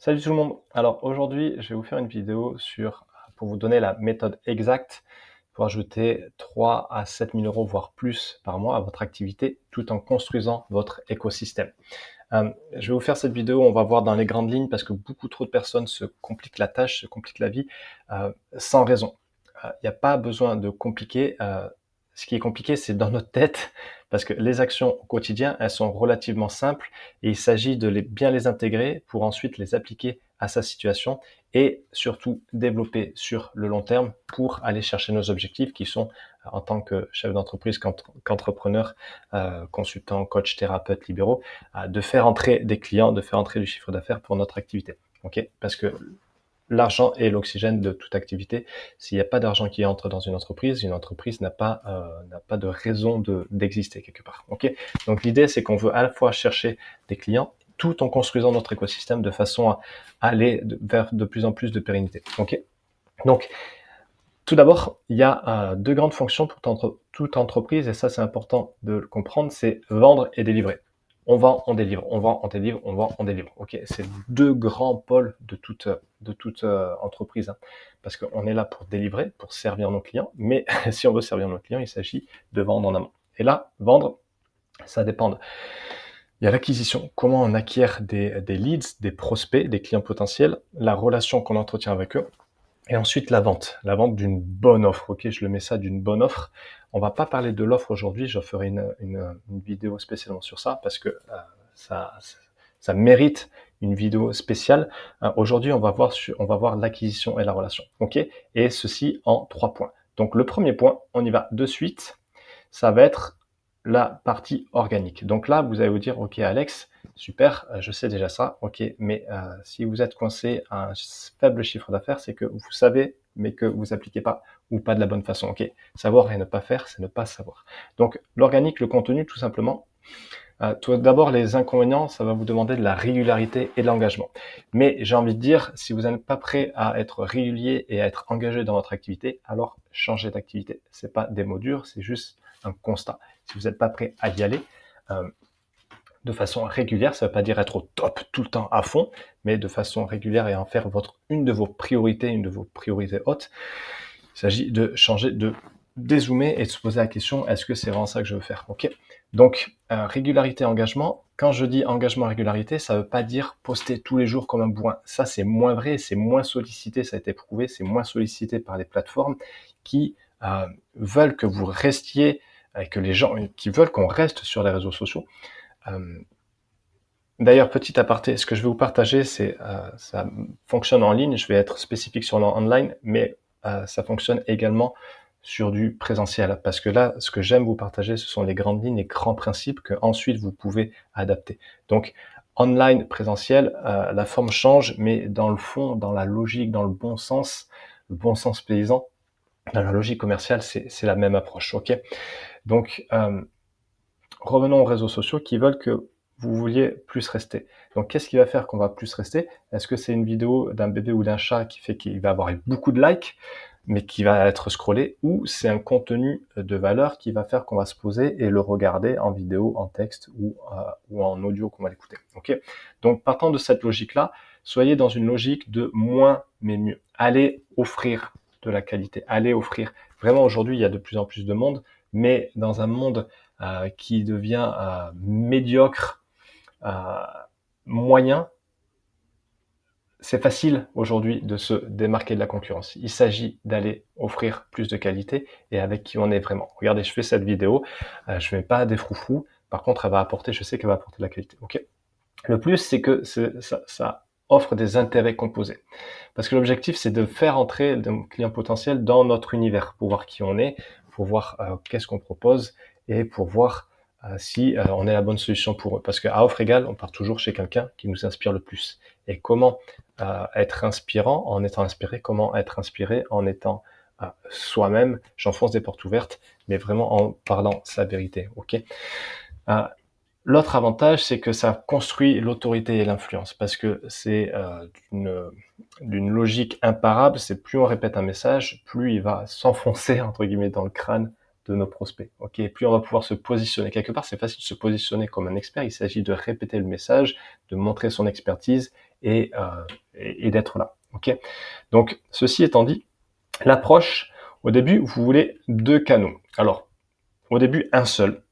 Salut tout le monde. Alors aujourd'hui, je vais vous faire une vidéo pour vous donner la méthode exacte pour ajouter 3 à 7 000 euros, voire plus par mois à votre activité, tout en construisant votre écosystème. Je vais vous faire cette vidéo, on va voir dans les grandes lignes parce que beaucoup trop de personnes se compliquent la tâche, se compliquent la vie sans raison. Il n'y a pas besoin de compliquer. Ce qui est compliqué, c'est dans notre tête parce que les actions au quotidien, elles sont relativement simples et il s'agit de bien les intégrer pour ensuite les appliquer à sa situation et surtout développer sur le long terme pour aller chercher nos objectifs qui sont en tant que chef d'entreprise, qu'entrepreneur, consultant, coach, thérapeute, libéraux, de faire entrer des clients, de faire entrer du chiffre d'affaires pour notre activité. Ok, parce que l'argent est l'oxygène de toute activité. S'il n'y a pas d'argent qui entre dans une entreprise n'a pas de raison d'exister quelque part. Ok. Donc l'idée, c'est qu'on veut à la fois chercher des clients tout en construisant notre écosystème de façon à aller vers de plus en plus de pérennité. Ok. Donc tout d'abord, il y a deux grandes fonctions pour toute entreprise, et ça c'est important de le comprendre, c'est vendre et délivrer. On vend, on délivre, on vend, on délivre, on vend, on délivre. Ok, c'est deux grands pôles de toute entreprise, hein. Parce qu'on est là pour délivrer, pour servir nos clients, mais si on veut servir nos clients, il s'agit de vendre en amont. Et là, vendre, ça dépend. Il y a l'acquisition, comment on acquiert des leads, des prospects, des clients potentiels, la relation qu'on entretient avec eux, et ensuite la vente d'une bonne offre. Ok, je le mets ça d'une bonne offre. On va pas parler de l'offre aujourd'hui, je ferai une vidéo spécialement sur ça parce que ça, ça mérite une vidéo spéciale. Aujourd'hui, on va voir l'acquisition et la relation. Ok, et ceci en 3 points. Donc le premier point, on y va de suite. Ça va être la partie organique. Donc là, vous allez vous dire, ok Alex, super, je sais déjà ça, ok, mais si vous êtes coincé à un faible chiffre d'affaires, c'est que vous savez, mais que vous appliquez pas ou pas de la bonne façon, ok. Savoir et ne pas faire, c'est ne pas savoir. Donc l'organique, le contenu, tout simplement. Tout d'abord, les inconvénients, ça va vous demander de la régularité et de l'engagement. Mais j'ai envie de dire, si vous n'êtes pas prêt à être régulier et à être engagé dans votre activité, alors changez d'activité. C'est pas des mots durs, c'est juste un constat. Si vous n'êtes pas prêt à y aller de façon régulière, ça ne veut pas dire être au top tout le temps à fond, mais de façon régulière et en faire une de vos priorités hautes. Il s'agit de changer, de dézoomer et de se poser la question, est-ce que c'est vraiment ça que je veux faire? Ok. Donc, régularité, engagement. Quand je dis engagement, régularité, ça ne veut pas dire poster tous les jours comme un bourrin. Ça, c'est moins vrai, c'est moins sollicité, ça a été prouvé, c'est moins sollicité par les plateformes qui veulent que vous restiez, que les gens qui veulent qu'on reste sur les réseaux sociaux. D'ailleurs, petit aparté, ce que je vais vous partager, ça fonctionne en ligne. Je vais être spécifique sur l'online, mais ça fonctionne également sur du présentiel. Parce que là, ce que j'aime vous partager, ce sont les grandes lignes, les grands principes que ensuite vous pouvez adapter. Donc, online, présentiel, la forme change, mais dans le fond, dans la logique, dans le bon sens paysan, dans la logique commerciale, c'est la même approche. Ok. Donc, revenons aux réseaux sociaux qui veulent que vous vouliez plus rester. Donc, qu'est-ce qui va faire qu'on va plus rester? Est-ce que c'est une vidéo d'un bébé ou d'un chat qui fait qu'il va avoir beaucoup de likes, mais qui va être scrollé, ou c'est un contenu de valeur qui va faire qu'on va se poser et le regarder en vidéo, en texte ou en audio qu'on va l'écouter. Ok. Donc, partant de cette logique-là, soyez dans une logique de moins mais mieux. Allez offrir de la qualité. Allez offrir. Vraiment, aujourd'hui, il y a de plus en plus de monde, mais dans un monde qui devient médiocre, moyen, c'est facile aujourd'hui de se démarquer de la concurrence. Il s'agit d'aller offrir plus de qualité et avec qui on est vraiment. Regardez, je fais cette vidéo, je ne mets pas des froufrous, par contre, je sais qu'elle va apporter de la qualité. Okay. Le plus, c'est que ça offre des intérêts composés. Parce que l'objectif, c'est de faire entrer nos clients potentiels dans notre univers, pour voir qui on est, pour voir qu'est-ce qu'on propose et pour voir si on est la bonne solution pour eux. Parce qu'à offre égale, on part toujours chez quelqu'un qui nous inspire le plus. Et comment être inspirant en étant inspiré, comment être inspiré en étant soi-même, j'enfonce des portes ouvertes, mais vraiment en parlant sa vérité. Ok. L'autre avantage, c'est que ça construit l'autorité et l'influence, parce que c'est d'une logique imparable, c'est plus on répète un message, plus il va s'enfoncer, entre guillemets, dans le crâne de nos prospects. Ok, plus on va pouvoir se positionner. Quelque part, c'est facile de se positionner comme un expert, il s'agit de répéter le message, de montrer son expertise et d'être là. Ok. Donc, ceci étant dit, l'approche, au début, vous voulez 2 canaux. Alors, au début, un seul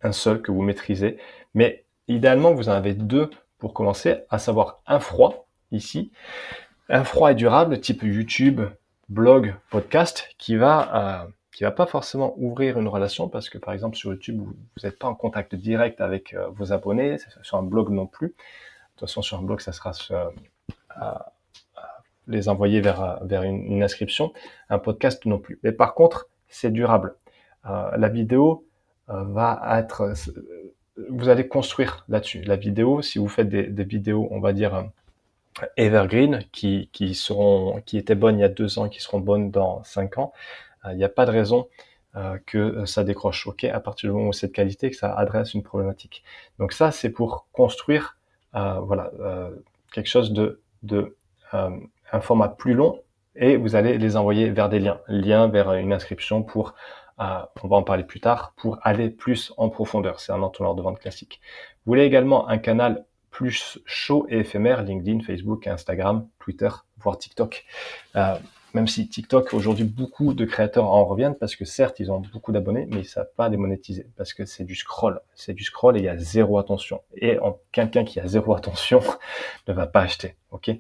que vous maîtrisez, mais idéalement, vous en avez 2 pour commencer, à savoir un froid, ici, un froid et durable, type YouTube, blog, podcast, qui va pas forcément ouvrir une relation, parce que par exemple sur YouTube, vous n'êtes pas en contact direct avec vos abonnés, sur un blog non plus. De toute façon, sur un blog, ça sera les envoyer vers une inscription, un podcast non plus. Mais par contre, c'est durable. La vidéo va être... vous allez construire là-dessus. La vidéo, si vous faites des vidéos, on va dire evergreen, qui étaient bonnes il y a 2 ans, qui seront bonnes dans 5 ans, il n'y a pas de raison que ça décroche, ok, à partir du moment où c'est de qualité, que ça adresse une problématique. Donc ça, c'est pour construire quelque chose un format plus long, et vous allez les envoyer vers des liens vers une inscription pour, on va en parler plus tard, pour aller plus en profondeur. C'est un entonnoir de vente classique. Vous voulez également un canal plus chaud et éphémère, LinkedIn, Facebook, Instagram, Twitter, voire TikTok. Même si TikTok, aujourd'hui, beaucoup de créateurs en reviennent, parce que certes, ils ont beaucoup d'abonnés, mais ils savent pas les monétiser, parce que c'est du scroll. C'est du scroll et il y a zéro attention. Et quelqu'un qui a zéro attention ne va pas acheter, ok?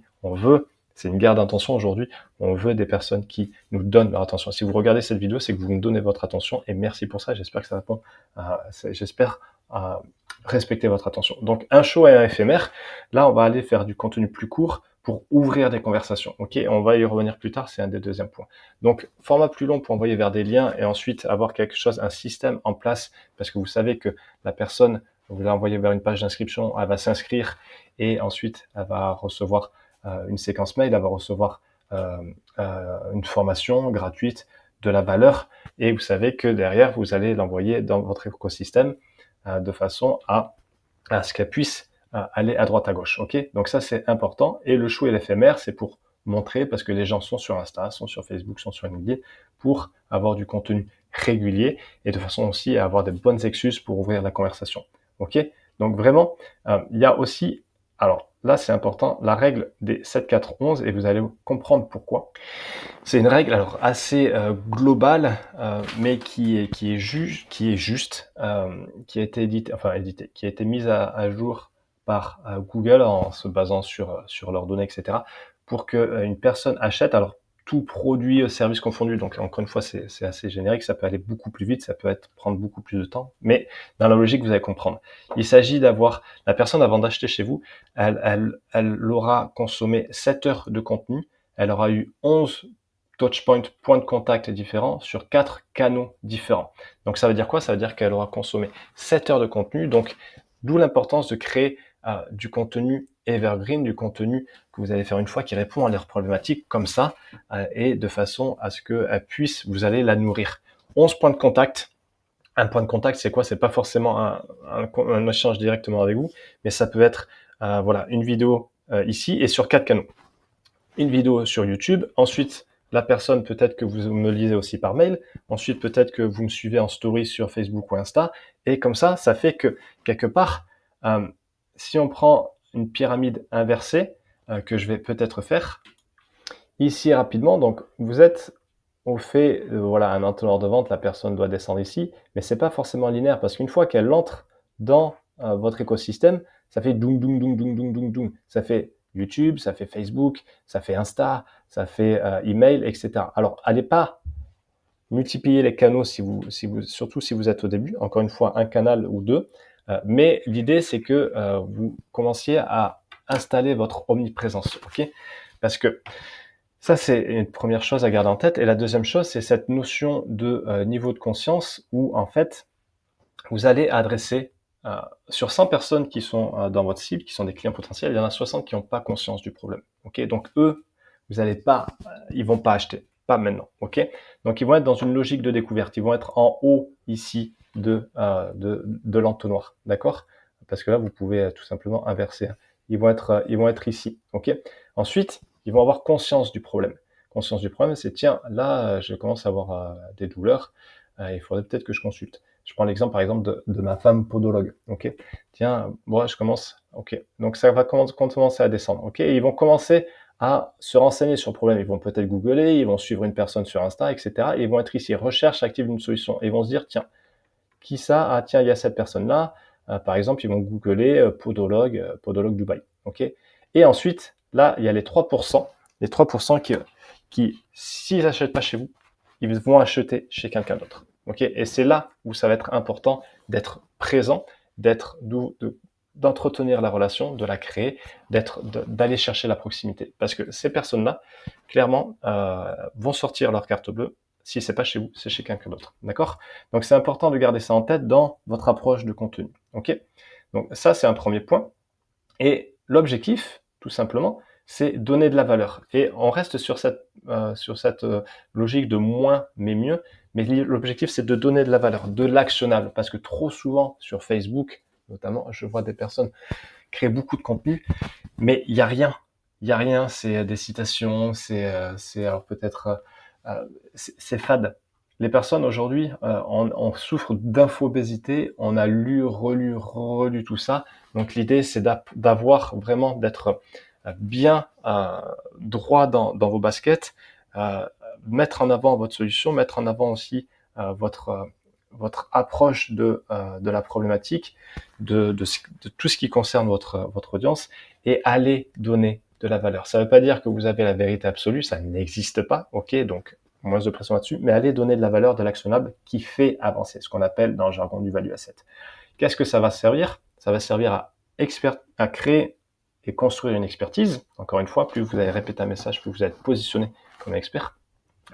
C'est une guerre d'intention aujourd'hui, on veut des personnes qui nous donnent leur attention. Si vous regardez cette vidéo, c'est que vous me donnez votre attention, et merci pour ça, j'espère que ça répond j'espère respecter votre attention. Donc un chaud et un éphémère, là on va aller faire du contenu plus court pour ouvrir des conversations. Ok, on va y revenir plus tard, c'est un des deuxièmes points. Donc format plus long pour envoyer vers des liens, et ensuite avoir quelque chose, un système en place, parce que vous savez que la personne, vous l'envoyez vers une page d'inscription, elle va s'inscrire, et ensuite elle va recevoir une séquence mail, elle va recevoir une formation gratuite, de la valeur, et vous savez que derrière vous allez l'envoyer dans votre écosystème de façon à ce qu'elle puisse aller à droite à gauche. Ok, donc ça c'est important. Et le chou et l'éphémère, c'est pour montrer, parce que les gens sont sur Insta, sont sur Facebook, sont sur LinkedIn, pour avoir du contenu régulier, et de façon aussi à avoir des bonnes excuses pour ouvrir la conversation. Ok, donc vraiment, il y a aussi, alors là c'est important, la règle des 7-4-11, et vous allez comprendre pourquoi. C'est une règle alors assez globale, mais qui est juste, qui a été édité, qui a été mise à jour par Google en se basant sur leurs données, etc., pour que une personne achète. Alors tout produit, service confondu, donc encore une fois c'est assez générique, ça peut aller beaucoup plus vite, ça peut prendre beaucoup plus de temps, mais dans la logique vous allez comprendre. Il s'agit d'avoir la personne, avant d'acheter chez vous, elle aura consommé 7 heures de contenu, elle aura eu 11 touchpoints, points de contact différents sur 4 canaux différents. Donc ça veut dire quoi? Ça veut dire qu'elle aura consommé 7 heures de contenu, donc d'où l'importance de créer du contenu evergreen, du contenu que vous allez faire une fois, qui répond à leurs problématiques comme ça, et de façon à ce qu'elle puisse, vous allez la nourrir. 11 points de contact. Un point de contact, c'est quoi? C'est pas forcément un échange directement avec vous, mais ça peut être une vidéo ici, et sur 4 canaux. Une vidéo sur YouTube, ensuite la personne, peut-être que vous me lisez aussi par mail, ensuite peut-être que vous me suivez en story sur Facebook ou Insta, et comme ça fait que quelque part, si on prend une pyramide inversée, que je vais peut-être faire ici rapidement, donc vous êtes au fait, un entonnoir de vente, la personne doit descendre ici, mais c'est pas forcément linéaire, parce qu'une fois qu'elle entre dans votre écosystème, ça fait doum doum doum doum doum doum doum, ça fait YouTube, ça fait Facebook, ça fait Insta, ça fait email, etc. Alors, allez pas multiplier les canaux surtout si vous êtes au début, encore une fois, un canal ou 2, mais l'idée c'est que vous commenciez à installer votre omniprésence, ok? Parce que ça, c'est une première chose à garder en tête. Et la deuxième chose, c'est cette notion de niveau de conscience, où en fait, vous allez adresser sur 100 personnes qui sont dans votre cible, qui sont des clients potentiels, il y en a 60 qui n'ont pas conscience du problème. Ok, donc eux, vous allez pas, ils vont pas acheter, pas maintenant. Ok, donc ils vont être dans une logique de découverte. Ils vont être en haut ici de l'entonnoir, d'accord? Parce que là, vous pouvez tout simplement inverser. Ils vont être ici. Ok. Ensuite, ils vont avoir conscience du problème. Conscience du problème, c'est tiens, là, je commence à avoir des douleurs. Il faudrait peut-être que je consulte. Je prends l'exemple par exemple de ma femme podologue. Ok, tiens, moi je commence. Ok, donc ça va commencer à descendre. Ok, et ils vont commencer à se renseigner sur le problème. Ils vont peut-être googler, ils vont suivre une personne sur Insta, etc. Et ils vont être ici recherche active d'une solution. Et ils vont se dire tiens, qui ça? Ah tiens, il y a cette personne-là. Par exemple, ils vont googler podologue Dubaï. Ok, et ensuite là, il y a les 3% qui s'ils n'achètent pas chez vous, ils vont acheter chez quelqu'un d'autre. Ok, et c'est là où ça va être important d'être présent, d'entretenir la relation, de la créer, d'aller chercher la proximité. Parce que ces personnes-là, clairement, vont sortir leur carte bleue. Si c'est pas chez vous, c'est chez quelqu'un d'autre. D'accord? Donc c'est important de garder ça en tête dans votre approche de contenu. Ok? Donc ça, c'est un premier point. Et l'objectif, tout simplement, c'est donner de la valeur. Et on reste sur cette logique de moins mais mieux. Mais l'objectif, c'est de donner de la valeur, de l'actionnable. Parce que trop souvent, sur Facebook, notamment, je vois des personnes créer beaucoup de contenu, mais il n'y a rien. Il n'y a rien, c'est des citations, c'est alors peut-être, c'est fade. Les personnes aujourd'hui, on souffre d'infobésité, on a lu, relu, relu tout ça. Donc l'idée, c'est d'avoir vraiment, d'être bien droit dans vos baskets, euh, mettre en avant votre solution, mettre en avant aussi votre approche de la problématique, de tout ce qui concerne votre audience, et aller donner de la valeur. Ça ne veut pas dire que vous avez la vérité absolue, ça n'existe pas, ok, donc moins de pression là-dessus, mais allez donner de la valeur, de l'actionnable qui fait avancer, ce qu'on appelle dans le jargon du value asset. Qu'est-ce que ça va servir? Ça va servir à créer et construire une expertise. Encore une fois, plus vous allez répéter un message, plus vous allez être positionné comme expert.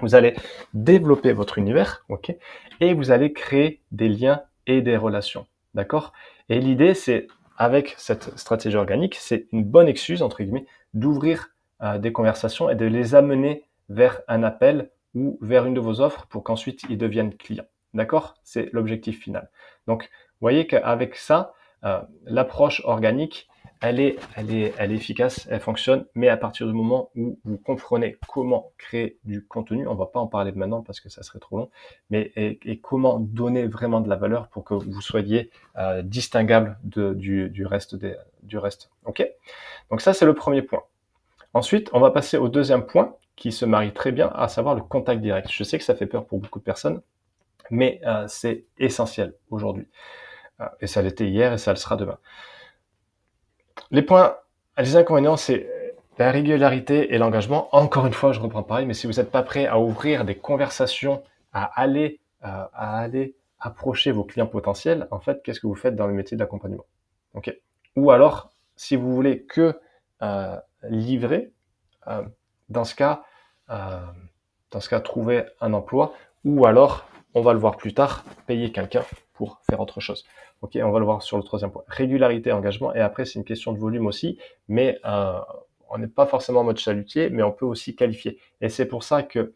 Vous allez développer votre univers, ok, et vous allez créer des liens et des relations, d'accord? Et l'idée, c'est, avec cette stratégie organique, c'est une bonne excuse, entre guillemets, d'ouvrir des conversations et de les amener vers un appel ou vers une de vos offres pour qu'ensuite ils deviennent clients, d'accord? C'est l'objectif final. Donc, vous voyez qu'avec ça, l'approche organique, elle est efficace, elle fonctionne, mais à partir du moment où vous comprenez comment créer du contenu, on va pas en parler maintenant parce que ça serait trop long, mais et comment donner vraiment de la valeur pour que vous soyez distinguable du reste du reste. Ok? Donc ça, c'est le premier point. Ensuite, on va passer au deuxième point qui se marie très bien, à savoir le contact direct. Je sais que ça fait peur pour beaucoup de personnes, mais c'est essentiel aujourd'hui. Et ça l'était hier et ça le sera demain. Les inconvénients, c'est la régularité et l'engagement. Encore une fois, je reprends pareil, mais si vous n'êtes pas prêt à ouvrir des conversations, à aller approcher vos clients potentiels, en fait, qu'est-ce que vous faites dans le métier de l'accompagnement? Ok. Ou alors, si vous voulez que livrer, euh, dans ce cas, euh, trouver un emploi, ou alors, on va le voir plus tard, payer quelqu'un pour faire autre chose. Ok, on va le voir sur le troisième point. Régularité, engagement, et après c'est une question de volume aussi, mais on n'est pas forcément en mode chalutier, mais on peut aussi qualifier. Et c'est pour ça que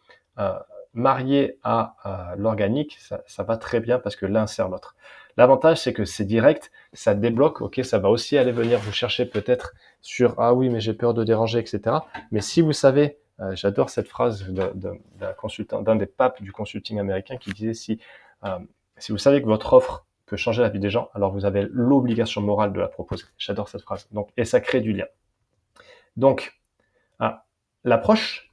marié à l'organique, ça va très bien parce que l'un sert l'autre. L'avantage, c'est que c'est direct, ça débloque, ok, ça va aussi aller venir vous chercher peut-être sur ah oui, mais j'ai peur de déranger, etc. Mais si vous savez, j'adore cette phrase d'un consultant, d'un des papes du consulting américain qui disait si vous savez que votre offre peut changer la vie des gens, alors vous avez l'obligation morale de la proposer. J'adore cette phrase. Donc, et ça crée du lien. Donc, l'approche,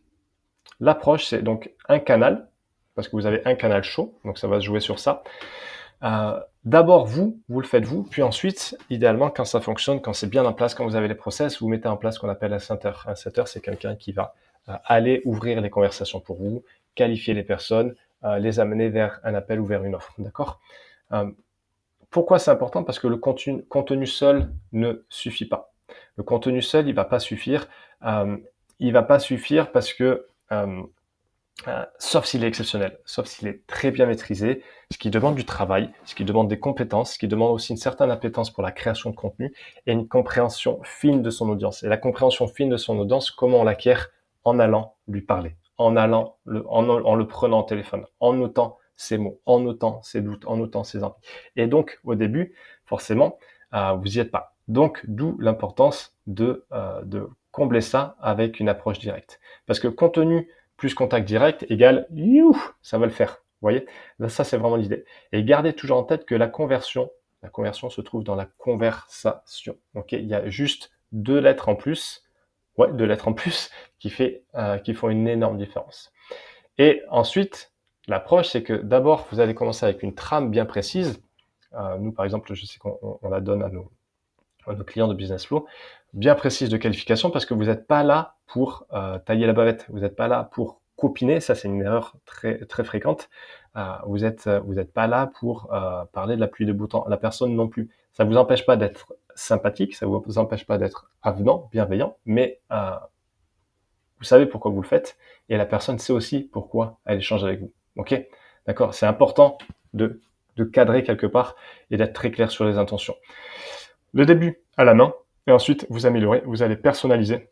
c'est donc un canal, parce que vous avez un canal chaud, donc ça va se jouer sur ça. D'abord, vous le faites vous, puis ensuite, idéalement, quand ça fonctionne, quand c'est bien en place, quand vous avez les process, vous mettez en place ce qu'on appelle un setter. Un setter, c'est quelqu'un qui va aller ouvrir les conversations pour vous, qualifier les personnes, les amener vers un appel ou vers une offre, d'accord? Pourquoi c'est important? Parce que le contenu seul ne suffit pas. Le contenu seul, il va pas suffire. Il va pas suffire parce que sauf s'il est exceptionnel, sauf s'il est très bien maîtrisé, ce qui demande du travail, ce qui demande des compétences, ce qui demande aussi une certaine appétence pour la création de contenu et une compréhension fine de son audience. Et la compréhension fine de son audience, comment on l'acquiert? En allant lui parler, en le prenant au téléphone, en notant ses mots, en notant ses doutes, en notant ses envies. Et donc, au début, forcément, vous y êtes pas. Donc, d'où l'importance de combler ça avec une approche directe. Parce que contenu plus contact direct égale, ça va le faire. voyez? Là, ça, c'est vraiment l'idée et gardez toujours en tête que la conversion se trouve dans la conversation, OK? Il y a juste 2 lettres en plus, ouais, 2 lettres en plus qui font une énorme différence et ensuite, l'approche, c'est que d'abord, vous allez commencer avec une trame bien précise. Nous, par exemple, je sais qu'on la donne à nos clients de Business Flow, bien précise de qualification parce que vous n'êtes pas là pour tailler la bavette, vous n'êtes pas là pour copiner, ça c'est une erreur très, très fréquente. Vous êtes pas là pour parler de la pluie de beau temps, la personne non plus. Ça ne vous empêche pas d'être sympathique, ça ne vous empêche pas d'être avenant, bienveillant, mais vous savez pourquoi vous le faites et la personne sait aussi pourquoi elle échange avec vous. Ok? D'accord? C'est important de cadrer quelque part et d'être très clair sur les intentions. Le début à la main, et ensuite vous améliorez, vous allez personnaliser.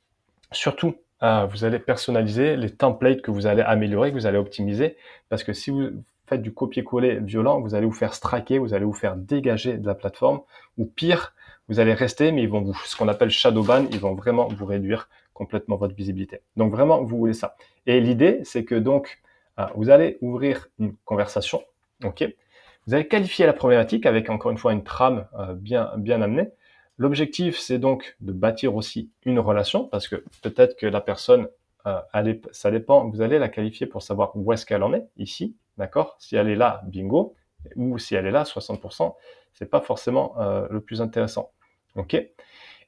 Surtout, vous allez personnaliser les templates que vous allez améliorer, que vous allez optimiser, parce que si vous faites du copier-coller violent, vous allez vous faire straquer, vous allez vous faire dégager de la plateforme, ou pire, vous allez rester, mais ils vont vous, ce qu'on appelle shadow ban, ils vont vraiment vous réduire complètement votre visibilité. Donc vraiment, vous voulez ça. Et l'idée, c'est que donc, vous allez ouvrir une conversation, ok? Vous allez qualifier la problématique avec encore une fois une trame bien amenée. L'objectif, c'est donc de bâtir aussi une relation, parce que peut-être que la personne, ça dépend, vous allez la qualifier pour savoir où est-ce qu'elle en est, ici, d'accord? Si elle est là, bingo, ou si elle est là, 60%, c'est pas forcément le plus intéressant, ok?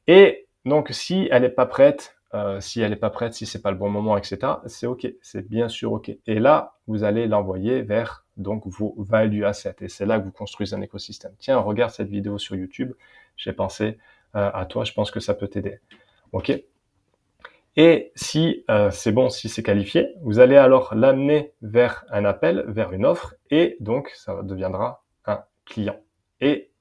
Et donc, si elle n'est pas prête, si c'est pas le bon moment, etc., c'est OK, c'est bien sûr OK. Et là, vous allez l'envoyer vers donc vos value assets. Et c'est là que vous construisez un écosystème. Tiens, regarde cette vidéo sur YouTube. J'ai pensé à toi. Je pense que ça peut t'aider. OK. Et si c'est bon, si c'est qualifié, vous allez alors l'amener vers un appel, vers une offre, et donc ça deviendra un client. Et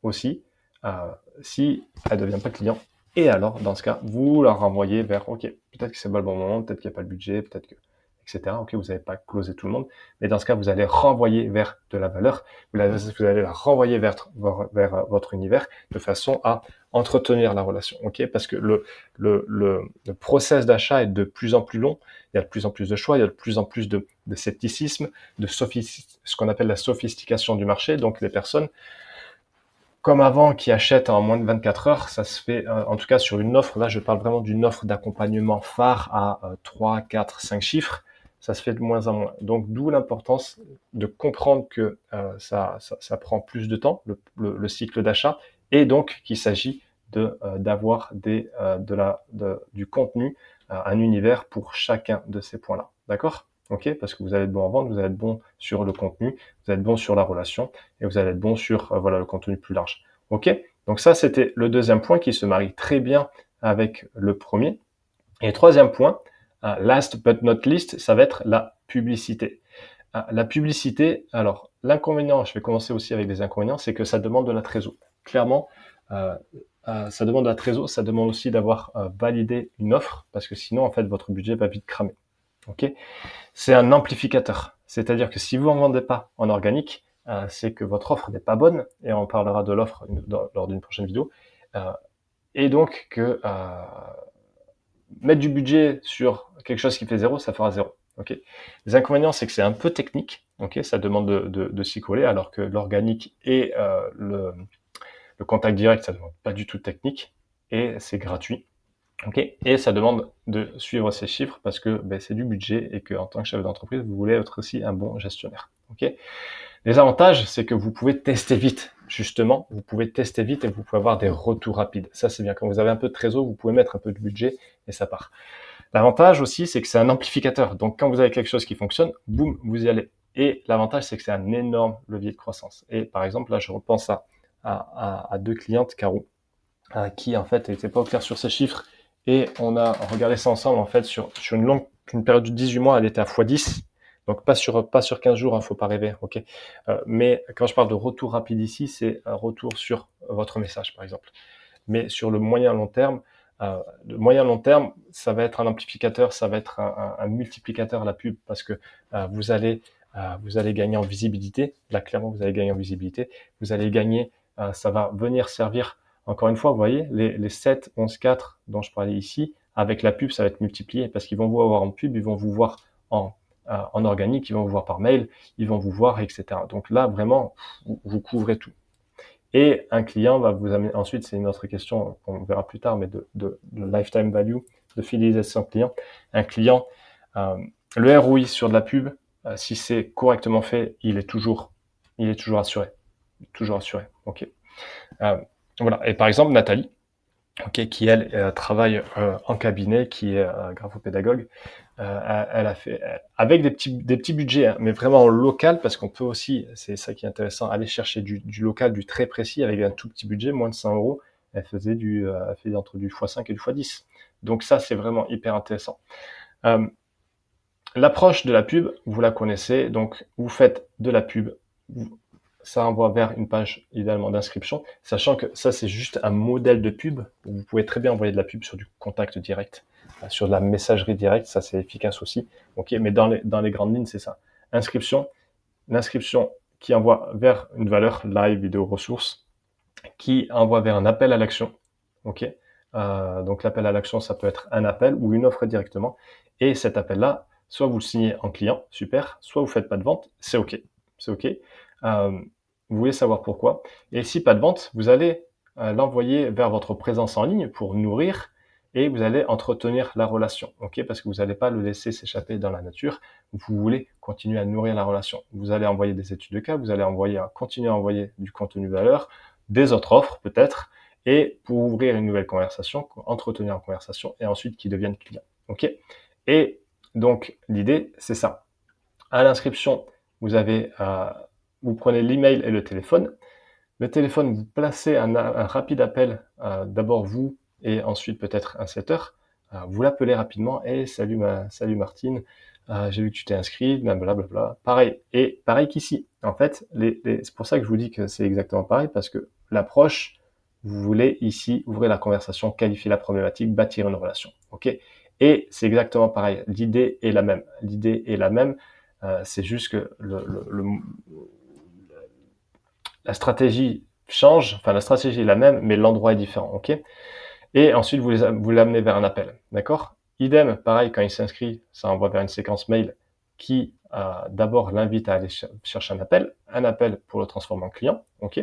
aussi, euh, si elle ne devient pas client, et alors dans ce cas, vous la renvoyez vers, ok, peut-être que c'est pas le bon moment, peut-être qu'il n'y a pas le budget, peut-être que, etc. Ok, vous n'avez pas closé tout le monde, mais dans ce cas, vous allez renvoyer vers de la valeur, vous allez la renvoyer vers votre univers de façon à entretenir la relation, ok? Parce que le process d'achat est de plus en plus long, il y a de plus en plus de choix, il y a de plus en plus de scepticisme, ce qu'on appelle la sophistication du marché. Donc les personnes, comme avant, qui achètent en moins de 24 heures, ça se fait, en tout cas sur une offre, là je parle vraiment d'une offre d'accompagnement phare à 3, 4, 5 chiffres, ça se fait de moins en moins. Donc d'où l'importance de comprendre que ça prend plus de temps, le cycle d'achat, et donc qu'il s'agit d'avoir du contenu, un univers pour chacun de ces points-là. D'accord? Ok? Parce que vous allez être bon en vente, vous allez être bon sur le contenu, vous allez être bon sur la relation, et vous allez être bon sur voilà, le contenu plus large. Ok? Donc ça, c'était le deuxième point qui se marie très bien avec le premier. Et le troisième point, last but not least, ça va être la publicité. La publicité, alors l'inconvénient, je vais commencer aussi avec des inconvénients, c'est que ça demande de la trésor. Clairement, ça demande de la trésor, ça demande aussi d'avoir validé une offre, parce que sinon, en fait, votre budget va vite cramer. Ok? C'est un amplificateur. C'est-à-dire que si vous en vendez pas en organique, c'est que votre offre n'est pas bonne, et on parlera de l'offre lors d'une prochaine vidéo. Et donc que mettre du budget sur quelque chose qui fait zéro, ça fera zéro. Okay. Les inconvénients, c'est que c'est un peu technique. Okay, ça demande de s'y coller, alors que l'organique et le contact direct, ça demande pas du tout de technique, et c'est gratuit. Okay. Et ça demande de suivre ces chiffres parce que c'est du budget et qu'en tant que chef d'entreprise, vous voulez être aussi un bon gestionnaire. Okay. Les avantages, c'est que vous pouvez tester vite. Justement, vous pouvez tester vite et vous pouvez avoir des retours rapides. Ça, c'est bien. Quand vous avez un peu de trésor, vous pouvez mettre un peu de budget et ça part. L'avantage aussi, c'est que c'est un amplificateur. Donc, quand vous avez quelque chose qui fonctionne, boum, vous y allez. Et l'avantage, c'est que c'est un énorme levier de croissance. Et par exemple, là, je repense à deux clientes, Caro, qui en fait n'étaient pas au clair sur ces chiffres. Et on a regardé ça ensemble, en fait, sur une période de 18 mois, elle était à x10. Donc pas sur 15 jours, faut pas rêver, ok. Mais quand je parle de retour rapide ici, c'est un retour sur votre message, par exemple. Mais sur le moyen-long terme, ça va être un amplificateur, ça va être un multiplicateur à la pub, parce que vous allez gagner en visibilité. Là, clairement, vous allez gagner en visibilité. Vous allez gagner, ça va venir servir. Encore une fois, vous voyez, les 7, 11, 4 dont je parlais ici, avec la pub, ça va être multiplié, parce qu'ils vont vous avoir en pub, ils vont vous voir en en organique, ils vont vous voir par mail, ils vont vous voir, etc. Donc là, vraiment, vous couvrez tout. Et un client va vous amener, ensuite, c'est une autre question qu'on verra plus tard, mais de lifetime value, de fidélisation client. Un client, le ROI sur de la pub, si c'est correctement fait, il est toujours assuré. Toujours assuré. OK. Voilà. Et par exemple, Nathalie, OK, qui elle travaille en cabinet, qui est graphopédagogue, elle a fait avec des petits budgets, hein, mais vraiment en local, parce qu'on peut aussi, c'est ça qui est intéressant, aller chercher du local, du très précis avec un tout petit budget, moins de 100 euros. Elle faisait elle fait entre du x5 et du x10. Donc ça, c'est vraiment hyper intéressant. L'approche de la pub, vous la connaissez, donc vous faites de la pub, ça envoie vers une page idéalement d'inscription, sachant que ça c'est juste un modèle de pub. Vous pouvez très bien envoyer de la pub sur du contact direct, sur de la messagerie directe, ça c'est efficace aussi. Ok, mais dans les grandes lignes c'est ça. L'inscription qui envoie vers une valeur live, vidéo, ressources, qui envoie vers un appel à l'action. Ok, donc l'appel à l'action ça peut être un appel ou une offre directement, et cet appel là, soit vous le signez en client, super, soit vous faites pas de vente, c'est ok, c'est ok. Vous voulez savoir pourquoi. Et si pas de vente, vous allez l'envoyer vers votre présence en ligne pour nourrir, et vous allez entretenir la relation, ok, parce que vous n'allez pas le laisser s'échapper dans la nature. Vous voulez continuer à nourrir la relation. Vous allez envoyer des études de cas, vous allez continuer à envoyer du contenu valeur, des autres offres peut-être, et pour ouvrir une nouvelle conversation, entretenir une conversation, et ensuite qu'ils deviennent clients, ok. Et donc l'idée c'est ça. À l'inscription, vous prenez l'email et le téléphone. Le téléphone, vous placez un rapide appel, d'abord vous, et ensuite peut-être un setter. Vous l'appelez rapidement, hey, salut Martine, j'ai vu que tu t'es inscrit, blablabla. Pareil, et pareil qu'ici. En fait, c'est pour ça que je vous dis que c'est exactement pareil, parce que l'approche, vous voulez ici ouvrir la conversation, qualifier la problématique, bâtir une relation. Ok. Et c'est exactement pareil. L'idée est la même. L'idée est la même. C'est juste que la stratégie change, enfin la stratégie est la même, mais l'endroit est différent, ok. Et ensuite, vous l'amenez vers un appel, d'accord. Idem, pareil, quand il s'inscrit, ça envoie vers une séquence mail qui d'abord l'invite à aller chercher un appel pour le transformer en client, ok.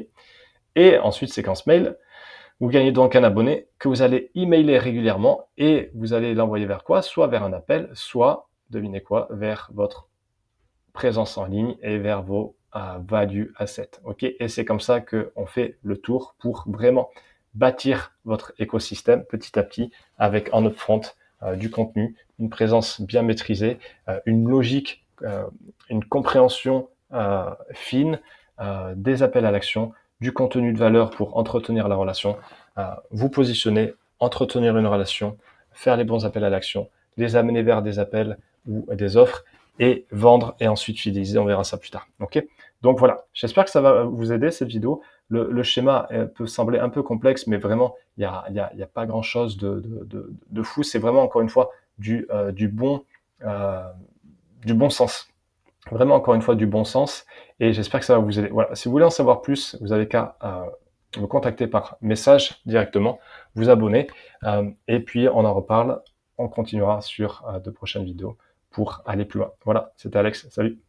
Et ensuite, séquence mail, vous gagnez donc un abonné que vous allez emailer régulièrement, et vous allez l'envoyer vers quoi? Soit vers un appel, soit, devinez quoi, vers votre présence en ligne et vers vos value assets. Ok, et c'est comme ça qu'on fait le tour pour vraiment bâtir votre écosystème petit à petit avec en upfront du contenu, une présence bien maîtrisée, une logique, une compréhension fine, des appels à l'action, du contenu de valeur pour entretenir la relation, vous positionner, entretenir une relation, faire les bons appels à l'action, les amener vers des appels ou des offres, et vendre et ensuite fidéliser. On verra ça plus tard. Ok. Donc voilà, j'espère que ça va vous aider cette vidéo. Le schéma peut sembler un peu complexe, mais vraiment, il y a pas grand-chose de fou. C'est vraiment, encore une fois, du bon sens. Vraiment, encore une fois, du bon sens. Et j'espère que ça va vous aider. Voilà. Si vous voulez en savoir plus, vous avez qu'à me contacter par message directement, vous abonner, et puis on en reparle. On continuera sur de prochaines vidéos pour aller plus loin. Voilà, c'était Alex. Salut.